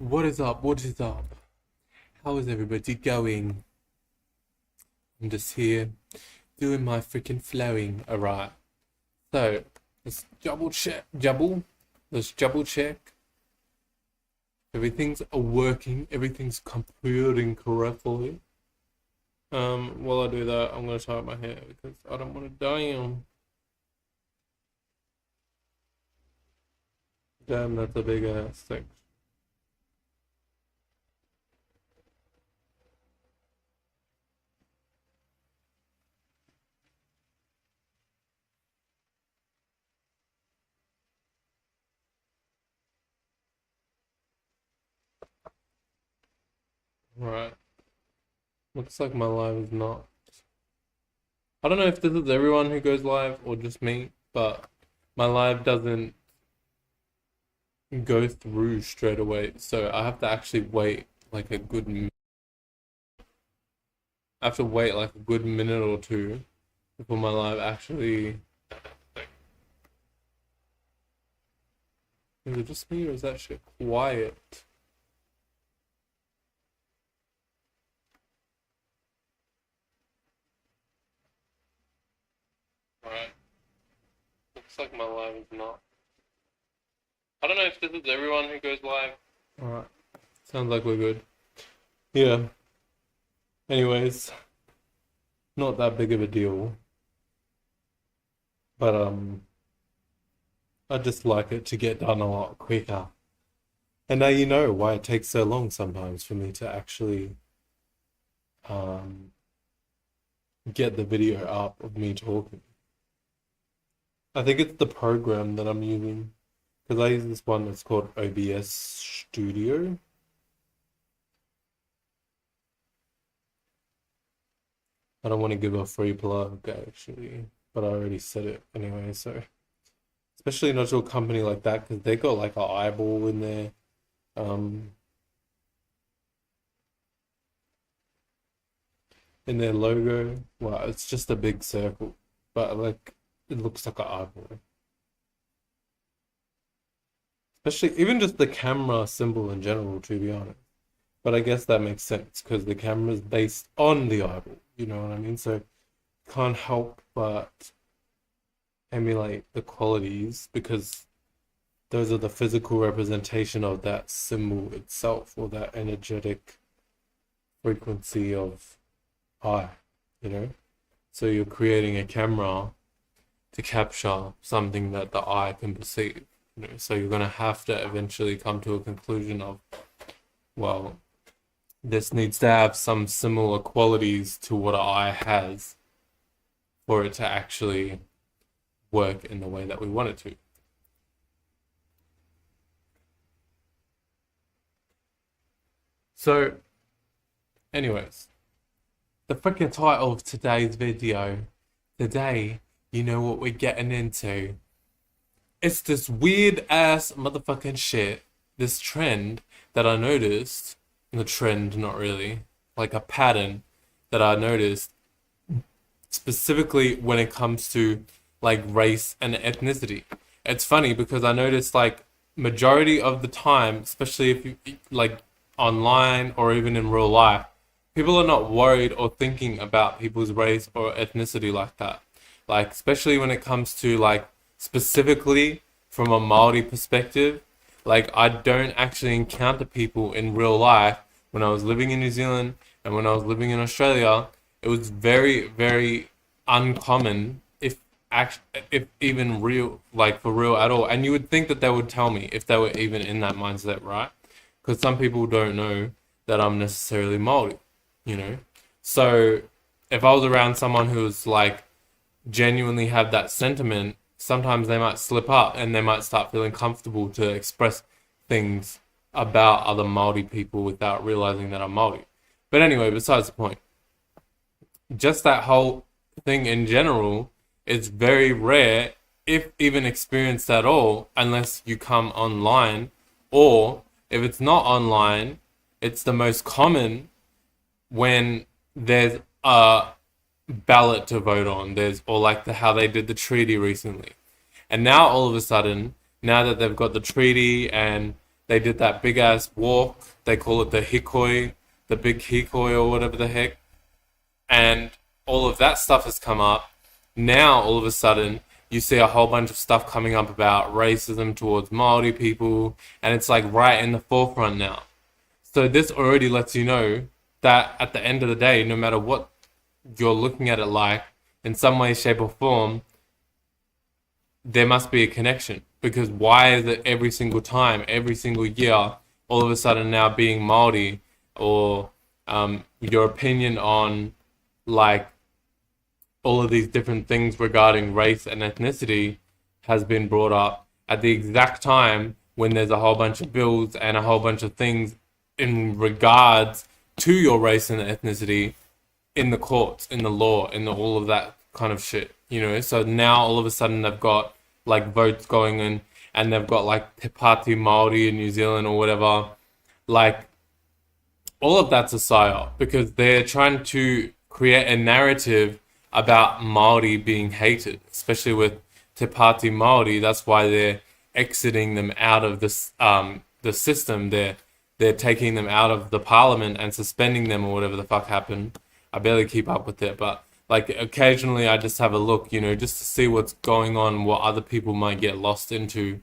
What is up? What is up? How is everybody going? I'm just here doing my freaking flowing. Alright. So, let's double check. Let's double check. Everything's working. Everything's computing correctly. While I do that, I'm gonna tie up my hair because I don't want to damn. Damn, that's a big ass thing. Right. Looks like my live is not. I don't know if this is everyone who goes live or just me, but my live doesn't go through straight away, so I have to actually wait like a good. I have to wait like a good minute or two before my live actually. Is it just me or is that shit quiet? Alright. Looks like my live is not. I don't know if this is everyone who goes live. Alright. Sounds like we're good. Yeah. Anyways, not that big of a deal. But I just like it to get done a lot quicker. And now you know why it takes so long sometimes for me to actually um get the video up of me talking. I think it's the program that I'm using because I use this one that's called OBS Studio. I don't want to give a free plug actually, but I already said it anyway. So, especially not to a company like that because they got like an eyeball um, in their logo. Well, it's just a big circle, but like it looks like an eyeball. Especially even just the camera symbol in general, to be honest. But I guess that makes sense because the camera is based on the eyeball. You know what I mean? So can't help but emulate the qualities because those are the physical representation of that symbol itself or that energetic frequency of eye, you know? So you're creating a camera to capture something that the eye can perceive, you know? So you're going to have to eventually come to a conclusion of, well, this needs to have some similar qualities to what an eye has for it to actually work in the way that we want it to. So, anyways, the freaking title of today's video. Today, you know what we're getting into. It's this weird ass motherfucking shit. This trend that I noticed. The trend, not really. Like a pattern that I noticed specifically when it comes to like race and ethnicity. It's funny because I noticed like majority of the time, especially if you like online or even in real life, people are not worried or thinking about people's race or ethnicity like that. Like especially when it comes to like specifically from a Maori perspective, like I don't actually encounter people in real life when I was living in New Zealand and when I was living in Australia. It was very, very uncommon if even real, like for real at all. And you would think that they would tell me if they were even in that mindset, right? Because some people don't know that I'm necessarily Maori, you know? So if I was around someone who's like genuinely have that sentiment, sometimes they might slip up and they might start feeling comfortable to express things about other Maori people without realizing that I'm Maori. But anyway, besides the point, just that whole thing in general is very rare, if even experienced at all, unless you come online, or if it's not online, it's the most common when there's a ballot to vote on. There's or like how they did the treaty recently. And now all of a sudden, now that they've got the treaty and They did that big ass walk. They call it the hikoi, the big hikoi or whatever the heck. And all of that stuff has come up. Now, all of a sudden, you see a whole bunch of stuff coming up about racism towards Maori people, and it's like right in the forefront now. So this already lets you know that at the end of the day, no matter what you're looking at it like, in some way, shape, or form, there must be a connection. Because why is it every single time, every single year, all of a sudden now being Maori, or your opinion on like all of these different things regarding race and ethnicity has been brought up at the exact time when there's a whole bunch of bills and a whole bunch of things in regards to your race and ethnicity in the courts, in the law, in all of that kind of shit, you know? So now all of a sudden they've got like votes going in, and they've got like Te Pāti Māori in New Zealand or whatever. Like, all of that's a psyop because they're trying to create a narrative about Māori being hated, especially with Te Pāti Māori. That's why they're exiting them out of this the system. They're taking them out of the parliament and suspending them or whatever the fuck happened. I barely keep up with it, but like occasionally I just have a look, you know, just to see what's going on, what other people might get lost into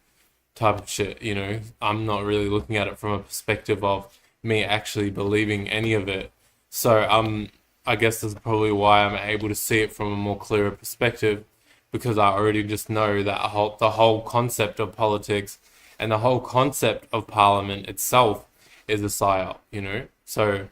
type of shit, you know. I'm not really looking at it from a perspective of me actually believing any of it. So I guess that's probably why I'm able to see it from a more clearer perspective, because I already just know that the whole concept of politics and the whole concept of parliament itself is a psyop, you know. So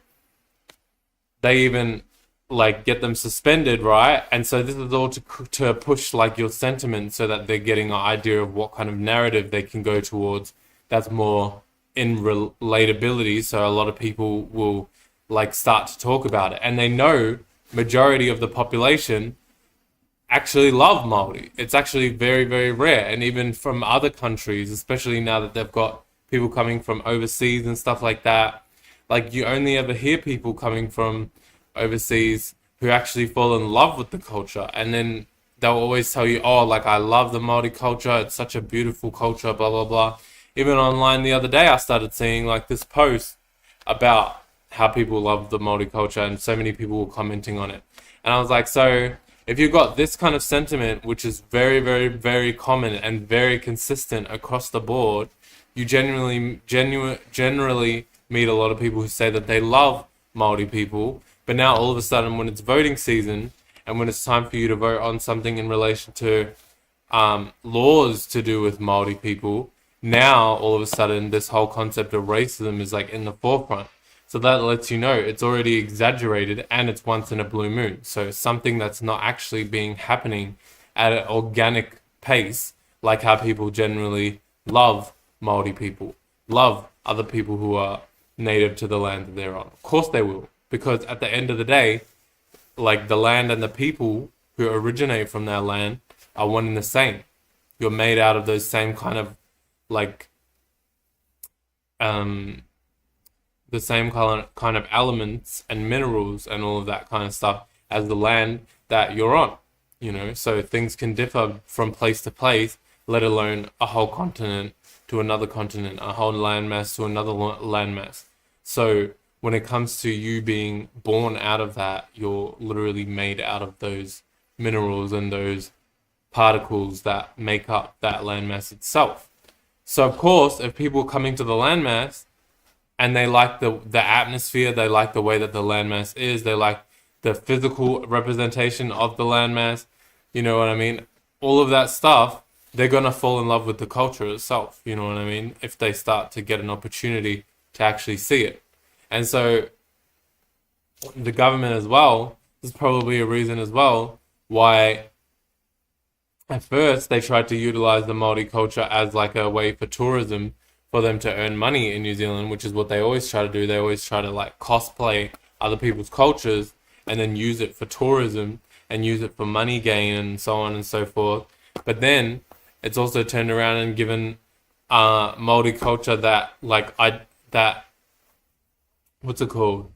they even like get them suspended, right? And so this is all to push like your sentiment, so that they're getting an idea of what kind of narrative they can go towards that's more in relatability. So a lot of people will like start to talk about it, and they know majority of the population actually love Māori. It's actually very, very rare, and even from other countries, especially now that they've got people coming from overseas and stuff like that. Like, you only ever hear people coming from overseas who actually fall in love with the culture, and then they'll always tell you, oh, like, I love the Māori culture, it's such a beautiful culture, blah blah blah. Even online the other day I started seeing like this post about how people love the Māori culture, and so many people were commenting on it, and I was like, so if you've got this kind of sentiment, which is very, very, very common and very consistent across the board, you generally meet a lot of people who say that they love Māori people. But now all of a sudden, when it's voting season and when it's time for you to vote on something in relation to laws to do with Māori people, now all of a sudden this whole concept of racism is like in the forefront. So that lets you know it's already exaggerated, and it's once in a blue moon. So something that's not actually happening at an organic pace, like how people generally love Māori people, love other people who are native to the land that they're on. Of course they will, because at the end of the day, like, the land and the people who originate from that land are one and the same. You're made out of those same kind of like the same kind of elements and minerals and all of that kind of stuff as the land that you're on, you know. So things can differ from place to place, let alone a whole continent to another continent, a whole landmass to another landmass. So when it comes to you being born out of that, you're literally made out of those minerals and those particles that make up that landmass itself. So of course, if people are coming to the landmass and they like the atmosphere, they like the way that the landmass is, they like the physical representation of the landmass, you know what I mean? All of that stuff, they're going to fall in love with the culture itself, you know what I mean? If they start to get an opportunity to actually see it. And so the government as well, there's probably a reason as well why at first they tried to utilize the Māori culture as like a way for tourism, for them to earn money in New Zealand, which is what they always try to do. They always try to like cosplay other people's cultures and then use it for tourism and use it for money gain and so on and so forth. But then it's also turned around and given Māori culture that what's it called?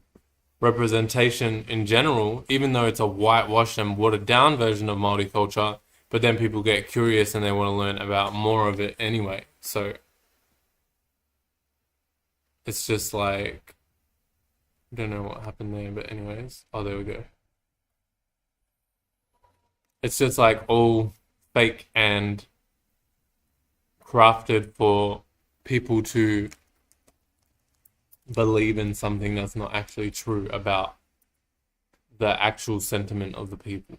Representation in general, even though it's a whitewashed and watered down version of Māori culture, but then people get curious and they want to learn about more of it anyway. So, It's just like, I don't know what happened there, but anyways. Oh, there we go. It's just like all fake and crafted for people to believe in something that's not actually true about the actual sentiment of the people.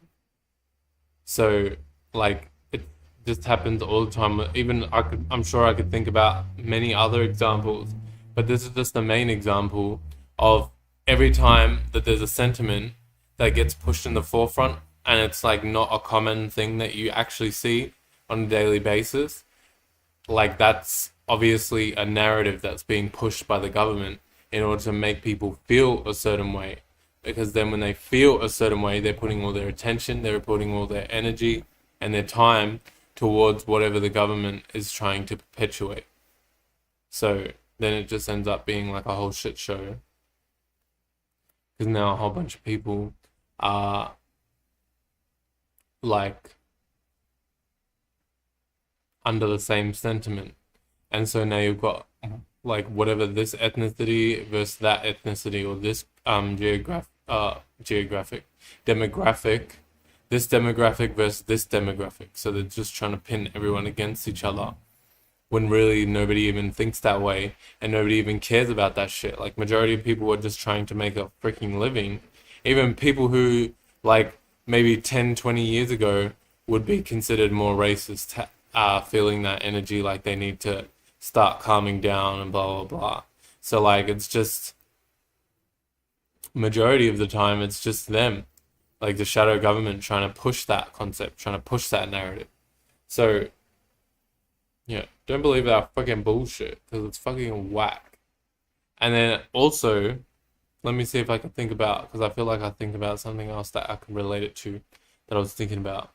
So, like, it just happens all the time. Even I'm sure I could think about many other examples, but this is just the main example of every time that there's a sentiment that gets pushed in the forefront, and it's like not a common thing that you actually see on a daily basis. Like, that's obviously a narrative that's being pushed by the government in order to make people feel a certain way. Because then when they feel a certain way, they're putting all their attention, they're putting all their energy and their time towards whatever the government is trying to perpetuate. So then it just ends up being like a whole shit show. Because now a whole bunch of people are like under the same sentiment. And so now you've got like whatever this ethnicity versus that ethnicity, or this geographic demographic, this demographic versus this demographic. So they're just trying to pin everyone against each other when really nobody even thinks that way and nobody even cares about that shit. Like, majority of people are just trying to make a freaking living. Even people who, like, maybe 10, 20 years ago would be considered more racist, feeling that energy, like they need to start calming down and blah, blah, blah. So, like, it's just, majority of the time, it's just them, like the shadow government, trying to push that concept, trying to push that narrative. So, yeah, don't believe that fucking bullshit, because it's fucking whack. And then also, let me see if I can think about, because I feel like I think about something else that I can relate it to, that I was thinking about.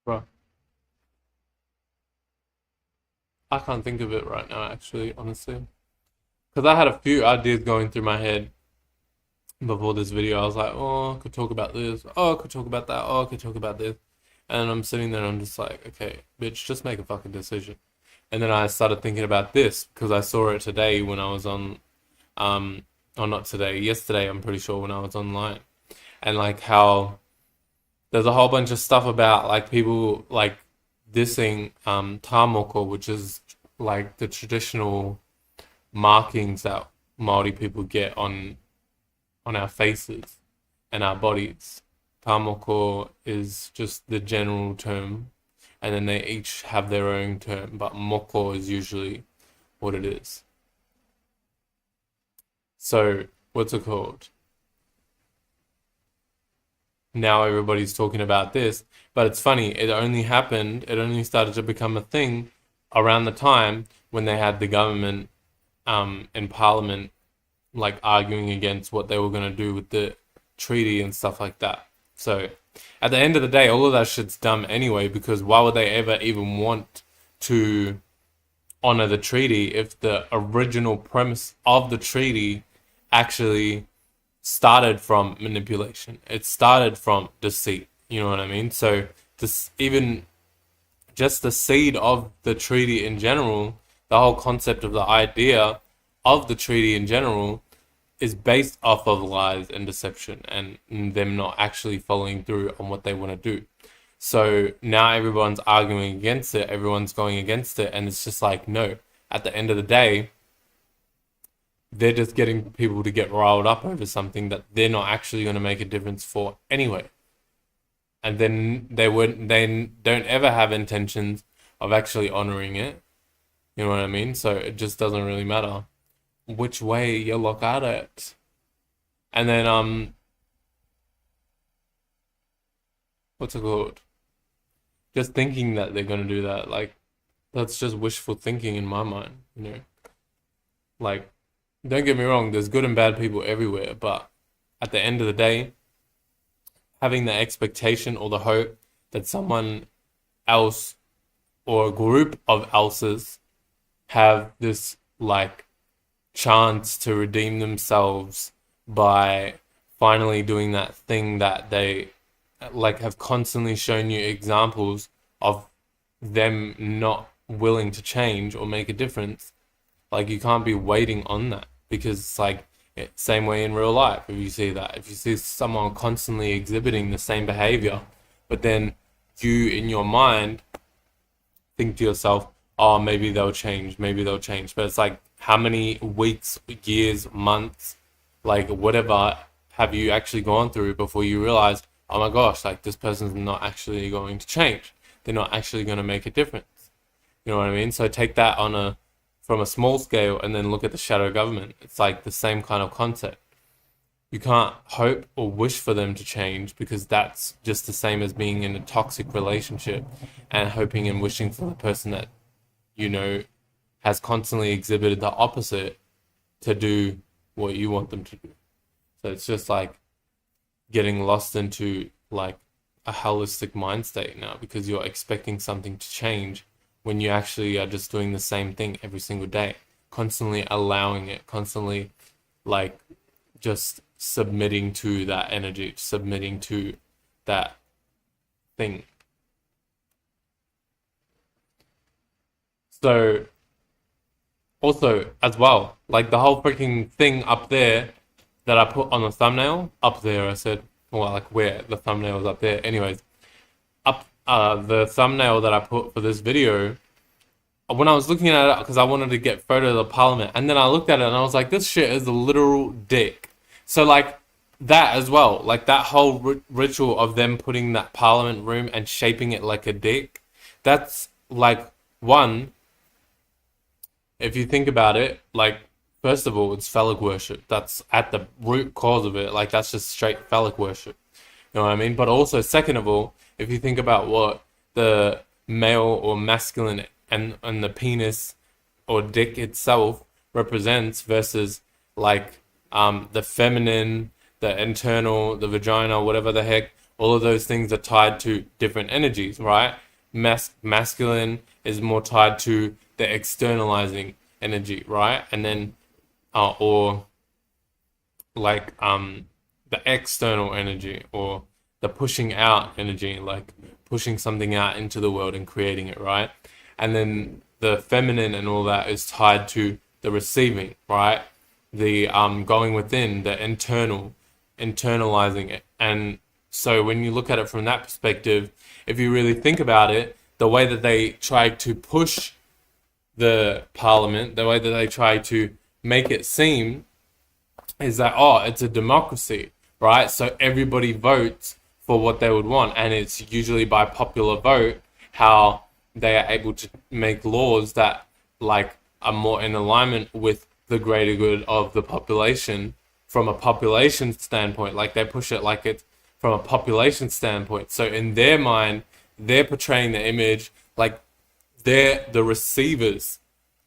Bro, I can't think of it right now, actually, honestly. Because I had a few ideas going through my head before this video. I was like, oh, I could talk about this. Oh, I could talk about that. Oh, I could talk about this. And I'm sitting there and I'm just like, okay, bitch, just make a fucking decision. And then I started thinking about this because I saw it today when I was on, or not today, yesterday, I'm pretty sure, when I was online. And like how there's a whole bunch of stuff about like people like dissing tamoko, which is like the traditional markings that Maori people get on our faces and our bodies. Tamoko is just the general term, and then they each have their own term, but moko is usually what it is. So, what's it called? Now everybody's talking about this, but it's funny, it only started to become a thing around the time when they had the government in parliament like arguing against what they were going to do with the treaty and stuff like that. So at the end of the day, all of that shit's dumb anyway, because why would they ever even want to honor the treaty if the original premise of the treaty actually started from manipulation? It started from deceit. You know what I mean? So this, even just the seed of the treaty in general, the whole concept of the idea of the treaty in general is based off of lies and deception and them not actually following through on what they want to do. So now everyone's arguing against it, everyone's going against it, and it's just like, no, at the end of the day, they're just getting people to get riled up over something that they're not actually going to make a difference for anyway. And then they don't ever have intentions of actually honoring it. You know what I mean? So it just doesn't really matter which way you look at it. And then what's it called? Just thinking that they're gonna do that, like that's just wishful thinking in my mind, you know. Like, don't get me wrong, there's good and bad people everywhere, but at the end of the day, having the expectation or the hope that someone else or a group of else's have this like chance to redeem themselves by finally doing that thing that they like have constantly shown you examples of them not willing to change or make a difference. Like you can't be waiting on that because it's like same way in real life. If you see that, if you see someone constantly exhibiting the same behavior, but then you in your mind think to yourself, oh, maybe they'll change. But it's like, how many weeks, years, months, like whatever have you actually gone through before you realize, oh my gosh, like this person's not actually going to change. They're not actually going to make a difference. You know what I mean? So take that from a small scale and then look at the shadow government. It's like the same kind of concept. You can't hope or wish for them to change because that's just the same as being in a toxic relationship and hoping and wishing for the person that you know has constantly exhibited the opposite to do what you want them to do. So it's just like getting lost into like a holistic mind state now because you're expecting something to change when you actually are just doing the same thing every single day, constantly allowing it, constantly like just submitting to that energy, submitting to that thing. So also as well, like the whole freaking thing up there that I put on the thumbnail, up there I said, well, like where the thumbnail is up there. Anyways, up the thumbnail that I put for this video, when I was looking at it, because I wanted to get photo of the parliament, and then I looked at it and I was like, this shit is a literal dick. So like that as well, like that whole ritual of them putting that parliament room and shaping it like a dick, that's like one, if you think about it, like first of all, it's phallic worship. That's at the root cause of it. Like that's just straight phallic worship. You know what I mean? But also, second of all, if you think about what the male or masculine and the penis or dick itself represents versus like the feminine, the internal, the vagina, whatever the heck, all of those things are tied to different energies, right? Masculine is more tied to the externalizing energy, right? And then or like the external energy or the pushing out energy, like pushing something out into the world and creating it, right? And then the feminine and all that is tied to the receiving, right? The going within, the internalizing it. And so when you look at it from that perspective, if you really think about it, the way that they try to push the parliament, the way that they try to make it seem is that, oh, it's a democracy, right? So everybody votes for what they would want, and it's usually by popular vote how they are able to make laws that like are more in alignment with the greater good of the population from a population standpoint. Like they push it like it's from a population standpoint. So in their mind, they're portraying the image like they're the receivers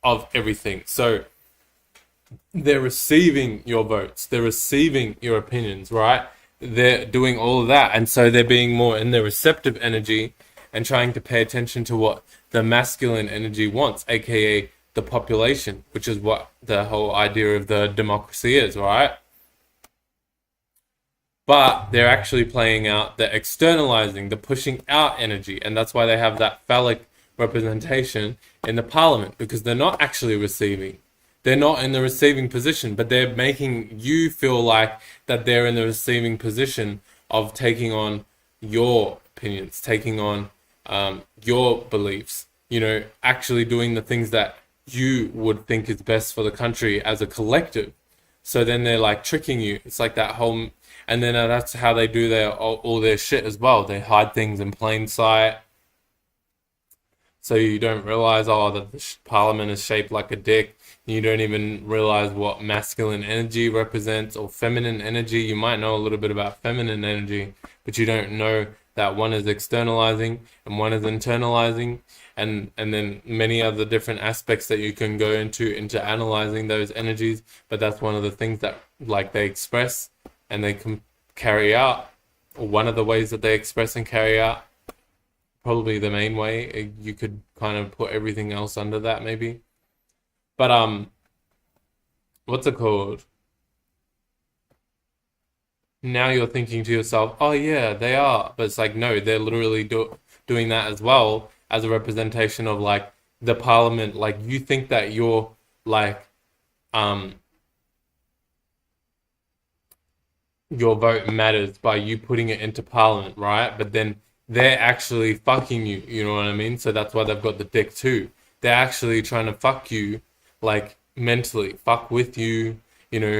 of everything. So they're receiving your votes, they're receiving your opinions, right? They're doing all of that, and so they're being more in their receptive energy and trying to pay attention to what the masculine energy wants, aka the population, which is what the whole idea of the democracy is, right? But they're actually playing out the externalizing, the pushing out energy, and that's why they have that phallic representation in the parliament, because they're not actually receiving. They're not in the receiving position, but they're making you feel like that they're in the receiving position of taking on your opinions, taking on your beliefs, you know, actually doing the things that you would think is best for the country as a collective. So then they're like tricking you. It's like that whole, and then that's how they do all their shit as well. They hide things in plain sight. So you don't realize, oh, that the parliament is shaped like a dick. You don't even realize what masculine energy represents or feminine energy. You might know a little bit about feminine energy, but you don't know that one is externalizing and one is internalizing, and then many other different aspects that you can go into analyzing those energies. But that's one of the things that like they express and they can carry out, or one of the ways that they express and carry out, probably the main way. You could kind of put everything else under that maybe. But what's it called? Now you're thinking to yourself, oh yeah, they are. But it's like, no, they're literally doing that as well as a representation of like the parliament. Like you think that you're like um your vote matters by you putting it into parliament, right? But then they're actually fucking you, you know what I mean? So that's why they've got the dick too. They're actually trying to fuck you, like mentally, fuck with you,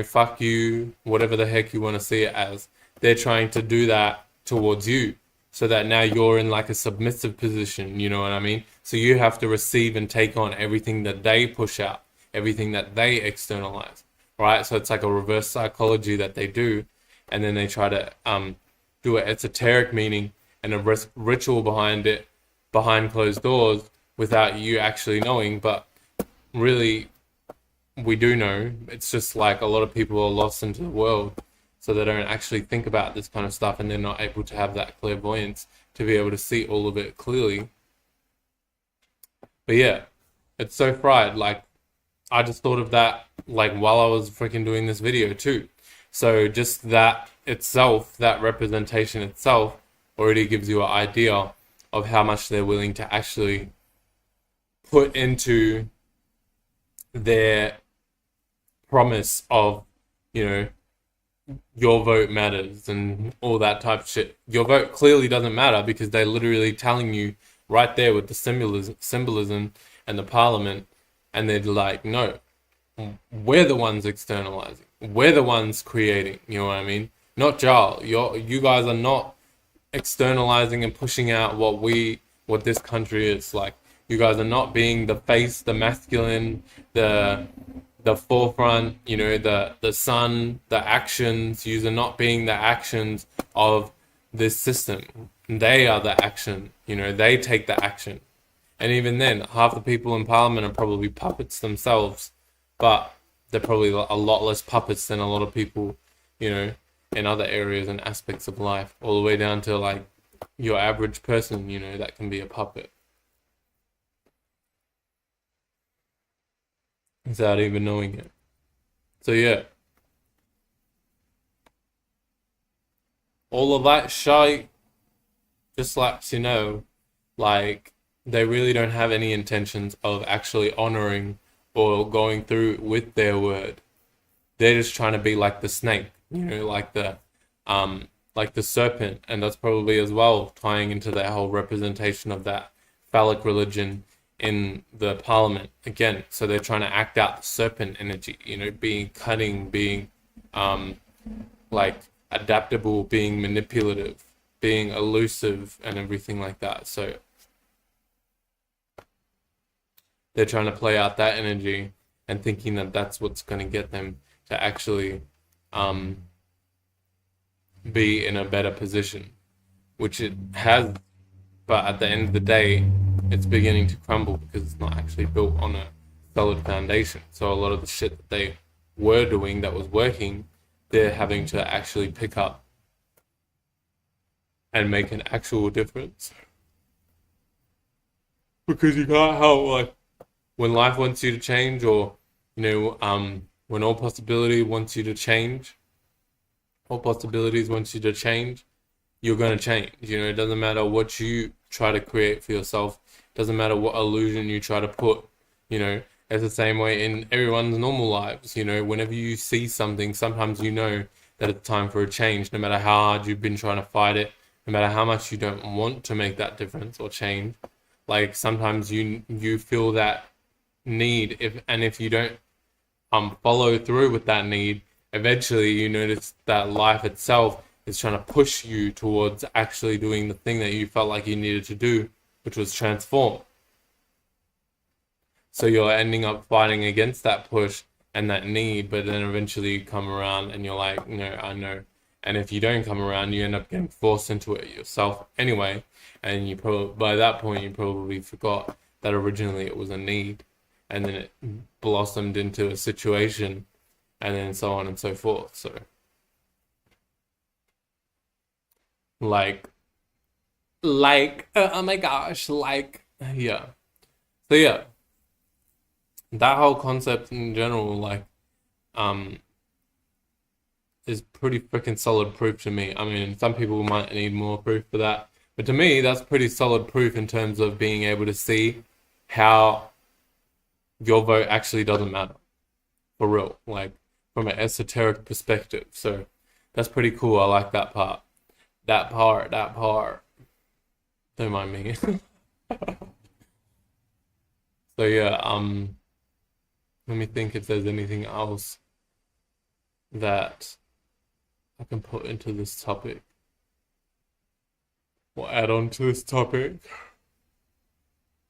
fuck you, whatever the heck you want to see it as. They're trying to do that towards you so that now you're in like a submissive position, you know what I mean? So you have to receive and take on everything that they push out, everything that they externalize, right? So it's like a reverse psychology that they do, and then they try to do an esoteric meaning and a ritual behind it, behind closed doors, without you actually knowing. But really, we do know. It's just like a lot of people are lost into the world, so they don't actually think about this kind of stuff, and they're not able to have that clairvoyance to be able to see all of it clearly. But yeah, it's so fried. Like, I just thought of that like while I was freaking doing this video too. So just that itself, that representation itself, already gives you an idea of how much they're willing to actually put into their promise of, you know, your vote matters and all that type of shit. Your vote clearly doesn't matter because they're literally telling you right there with the symbolism and the parliament, and they're like, no, we're the ones externalizing. We're the ones creating. You know what I mean? Not y'all. You guys are not externalizing and pushing out what this country is like. You guys are not being the face, the masculine, the forefront, the sun, the actions. You are not being the actions of this system. They are the action. They take the action. And even then, half the people in parliament are probably puppets themselves, but they're probably a lot less puppets than a lot of people, in other areas and aspects of life, all the way down to like your average person, that can be a puppet without even knowing it. So yeah, all of that shite just lets you know, like, they really don't have any intentions of actually honoring or going through with their word. They're just trying to be like the snake, like the serpent, and that's probably as well tying into that whole representation of that phallic religion in the parliament again. So they're trying to act out the serpent energy, being cunning, being like adaptable, being manipulative, being elusive, and everything like that. So they're trying to play out that energy and thinking that that's what's going to get them to actually be in a better position, which it has, but at the end of the day, it's beginning to crumble because it's not actually built on a solid foundation. So a lot of the shit that they were doing that was working, they're having to actually pick up and make an actual difference. Because you can't help, like, when life wants you to change, or when all possibility wants you to change, all possibilities wants you to change, you're going to change. It doesn't matter what you try to create for yourself. It doesn't matter what illusion you try to put. It's the same way in everyone's normal lives. Whenever you see something, sometimes that it's time for a change, no matter how hard you've been trying to fight it, no matter how much you don't want to make that difference or change. Like, sometimes you feel that need, if you don't follow through with that need, eventually you notice that life itself is trying to push you towards actually doing the thing that you felt like you needed to do, which was transform. So you're ending up fighting against that push and that need, but then eventually you come around and you're like, no, I know. And if you don't come around, you end up getting forced into it yourself anyway. And you probably, by that point, you probably forgot that originally it was a need, and then it blossomed into a situation, and then so on and so forth. So Like, oh my gosh, yeah. So yeah, that whole concept in general, um, is pretty freaking solid proof to me. I mean, some people might need more proof for that, but to me, that's pretty solid proof in terms of being able to see how your vote actually doesn't matter for real, like from an esoteric perspective. So that's pretty cool. I like that part. That part. Don't mind me. So yeah, let me think if there's anything else that I can put into this topic or add on to this topic.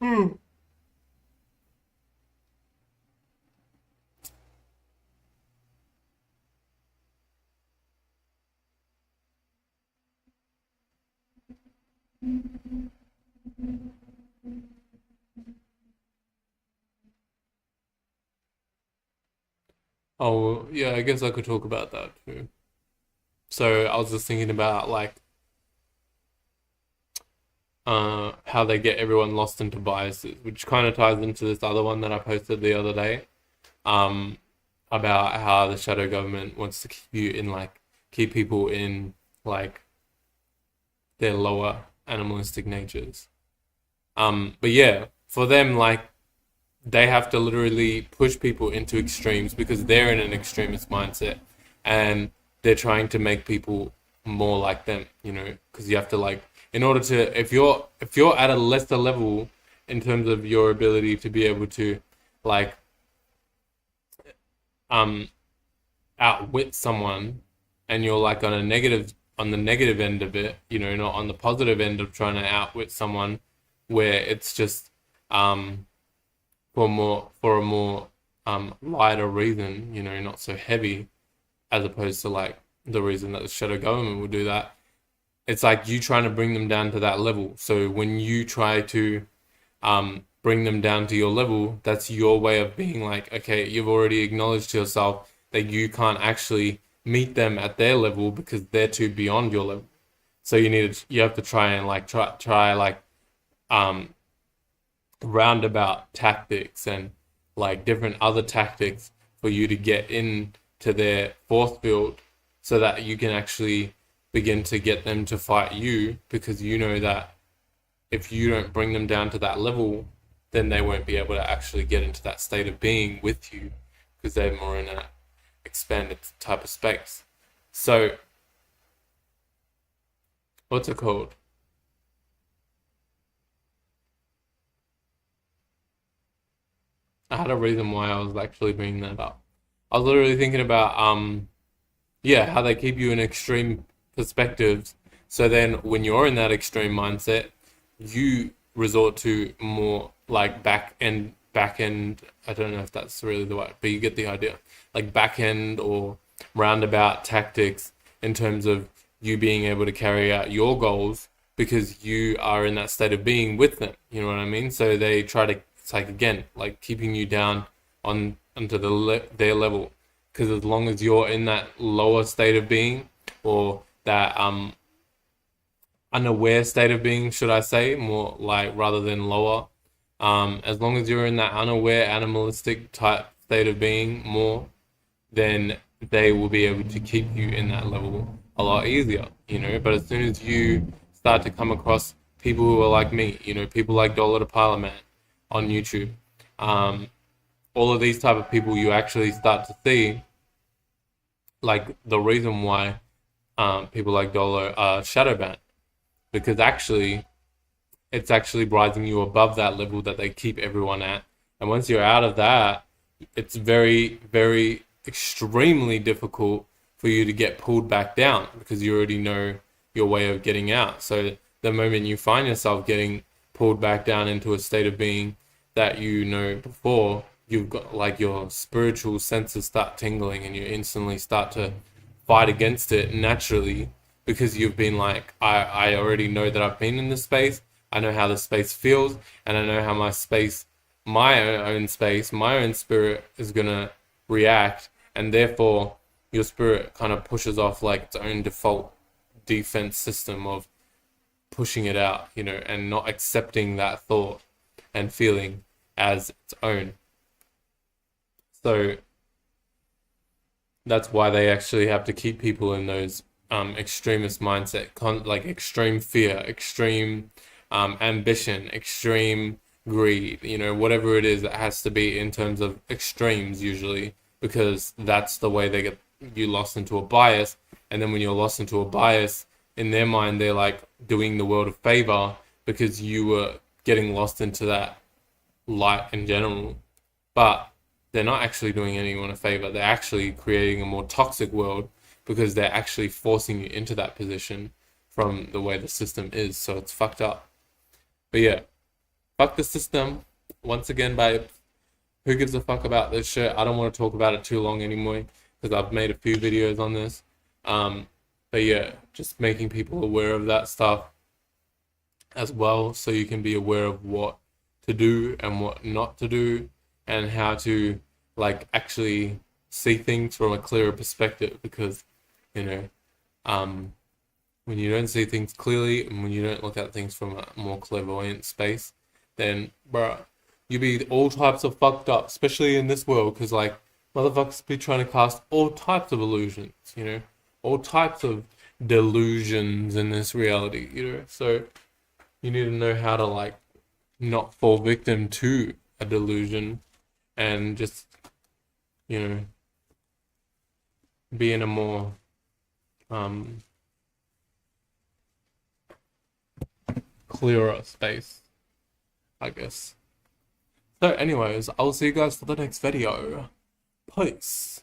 Hmm. Oh, yeah, I guess I could talk about that too. So I was just thinking about how they get everyone lost into biases, which kind of ties into this other one that I posted the other day. Um, about how the shadow government wants to keep people in like their lower animalistic natures. But yeah, for them, like they have to literally push people into extremes because they're in an extremist mindset, and they're trying to make people more like them. Because you have to in order to if you're at a lesser level in terms of your ability to be able to like um outwit someone, and you're like on the negative end of it, not on the positive end of trying to outwit someone, where it's just um for a more lighter reason, not so heavy, as opposed to like the reason that the shadow government would do that. It's like you trying to bring them down to that level. So when you try to bring them down to your level, that's your way of being like, okay, you've already acknowledged to yourself that you can't actually meet them at their level because they're too beyond your level. So you have to try and try um roundabout tactics and like different other tactics for you to get into their force field so that you can actually begin to get them to fight you, because you know that if you don't bring them down to that level, then they won't be able to actually get into that state of being with you because they're more in a expanded type of space. So, what's it called? I had a reason why I was actually bringing that up. I was literally thinking about yeah, how they keep you in extreme perspectives. So then when you're in that extreme mindset, you resort to more like back end. I don't know if that's really the word, but you get the idea. Like back end or roundabout tactics in terms of you being able to carry out your goals because you are in that state of being with them. You know what I mean? So they try to, it's like again, like keeping you down on onto their level, because as long as you're in that lower state of being, or that unaware state of being, should I say, more like rather than lower, as long as you're in that unaware animalistic type state of being more, then they will be able to keep you in that level a lot easier. But as soon as you start to come across people who are like me, people like Dollar to Parliament on YouTube, um, all of these type of people, you actually start to see like the reason why people like Dollar are shadow banned, because actually it's actually rising you above that level that they keep everyone at. And once you're out of that, it's very, very extremely difficult for you to get pulled back down because you already know your way of getting out. So the moment you find yourself getting pulled back down into a state of being that you know before, you've got like your spiritual senses start tingling and you instantly start to fight against it naturally, because you've been like, I already know that I've been in this space. I know how the space feels, and I know how my own space, my own spirit is gonna react, and therefore your spirit kind of pushes off like its own defense system of pushing it out, and not accepting that thought and feeling as its own. So that's why they actually have to keep people in those extremist mindset, like extreme fear, extreme ambition, extreme greed, whatever it is, it has to be in terms of extremes usually, because that's the way they get you lost into a bias. And then when you're lost into a bias, in their mind, they're like doing the world a favor because you were getting lost into that light in general. But they're not actually doing anyone a favor. They're actually creating a more toxic world because they're actually forcing you into that position from the way the system is. So it's fucked up. But yeah, fuck the system. Once again, babe, who gives a fuck about this shit? I don't want to talk about it too long anymore because I've made a few videos on this. But yeah, just making people aware of that stuff as well, so you can be aware of what to do and what not to do, and how to like actually see things from a clearer perspective. Because when you don't see things clearly and when you don't look at things from a more clairvoyant space, then bruh, you be all types of fucked up, especially in this world, because like motherfuckers be trying to cast all types of illusions, all types of delusions in this reality, so you need to know how to like not fall victim to a delusion, and just be in a more clearer space, I guess. So anyways, I'll see you guys for the next video. Peace.